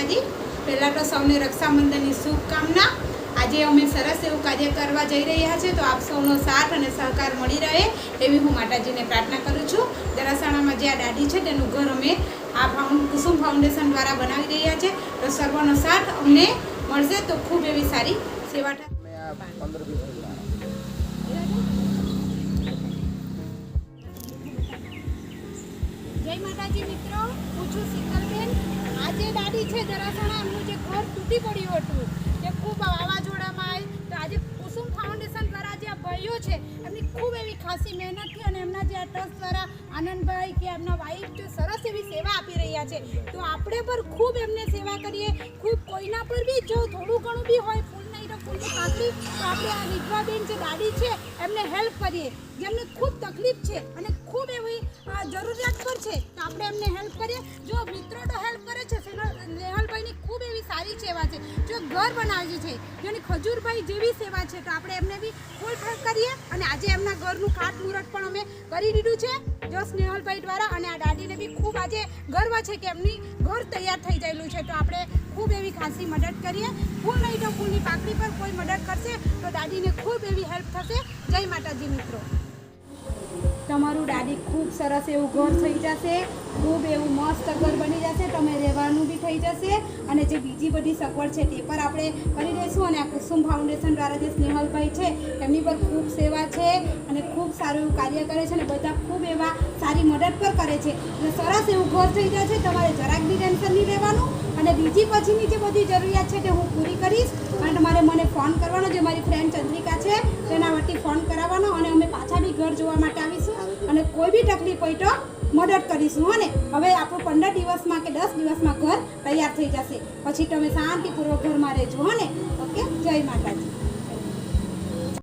માતાજી। પહેલાં તો સૌને રક્ષાબંધનની શુભકામના। આજે અમે સરસ એવું કાર્ય કરવા જઈ રહ્યા છીએ, તો આપ સૌનો સાથ અને સહકાર મળી રહે એવી હું માતાજીને પ્રાર્થના કરું છું। દરાસણામાં જે આ દાદી છે તેનું ઘર અમે આ કુસુમ ફાઉન્ડેશન દ્વારા બનાવી રહ્યા છે, તો સર્વનો સાથ અમને મળશે તો ખૂબ એવી સારી સેવા થાય। જય માતાજી મિત્રો, હું છું શીતલબેન। આજે દાદી છે દરાસણા, એમનું જે ઘર તૂટી પડ્યું હતું, જે ખૂબ વાવાઝોડામાં આવી, તો આજે કુસુમ ફાઉન્ડેશન દ્વારા જે આ ભાઈઓ છે એમની ખૂબ એવી ખાસી મહેનતથી અને એમના જે આ ટ્રસ્ટ દ્વારા આનંદભાઈ કે એમના વાઈફ જે સરસ એવી સેવા આપી રહ્યા છે, તો આપણે પણ ખૂબ એમને સેવા કરીએ। ખૂબ કોઈના પર બી જો થોડું ઘણું બી હોય, ફૂલ નહીં તો ફૂલની પાકડી, તો આપણે આ વિધવાબેન જે દાદી છે એમને હેલ્પ કરીએ, જેમને ખૂબ તકલીફ છે અને ખૂબ એવી જરૂરિયાત પર છે, તો આપણે એમને હેલ્પ કરીએ। જો મિત્રો તો હેલ્પ કરે છે, નેહલભાઈની ખૂબ એવી સારી સેવા છે, જો ઘર બનાવી છે, જેની ખજૂરભાઈ જેવી સેવા છે, તો આપણે એમને બી ફૂલ હેલ્પ કરીએ। અને આજે એમના ઘરનું ખાતમુહૂર્ત પણ અમે કરી દીધું છે જો સ્નેહલભાઈ દ્વારા, અને આ દાદીને બી ખૂબ આજે ગર્વ છે કે એમની ઘર તૈયાર થઈ ગયેલું છે, તો આપણે ખૂબ એવી ખાસી મદદ કરીએ। ફૂલ નહીં તો ફૂલની પાકડી પર કોઈ મદદ કરશે તો દાદીને ખૂબ એવી હેલ્પ થશે। જય માતાજી મિત્રો, તમારું દાદી ખૂબ સરસ એવું ઘર થઈ જશે, ખૂબ એવું મસ્ત ઘર બની જશે, તમે રહેવાનું બી થઈ જશે, અને જે બીજી બધી સગવડ છે તે પર આપણે કરી દઈશું। અને આ કુસુમ ફાઉન્ડેશન દ્વારા જે સ્નેહલભાઈ છે એમની પર ખૂબ સેવા છે અને ખૂબ સારું એવું કાર્ય કરે છે, અને બધા ખૂબ એવા સારી મદદ પર કરે છે, એટલે સરસ એવું ઘર થઈ જશે। તમારે જરાક બી ટેન્શન નહીં રહેવાનું, અને બીજી પછીની જે બધી જરૂરિયાત છે તે હું પૂરી કરીશ, અને તમારે મને ફોન કરવાનો, જે મારી ફ્રેન્ડ ચંદ્રિકા છે તેના વતી ફોન કરાવવાનો, અને અમે પાછા બી ઘર જોવા માટે આવીશું, અને કોઈ બી તકલીફ હોય તો મદદ કરીશું। અને હવે આપણું 15 દિવસમાં કે 10 દિવસમાં ઘર તૈયાર થઈ જશે, પછી તમે શાંતિપૂર્વક ઘરમાં રહેજો। ઓકે, જય માતાજી।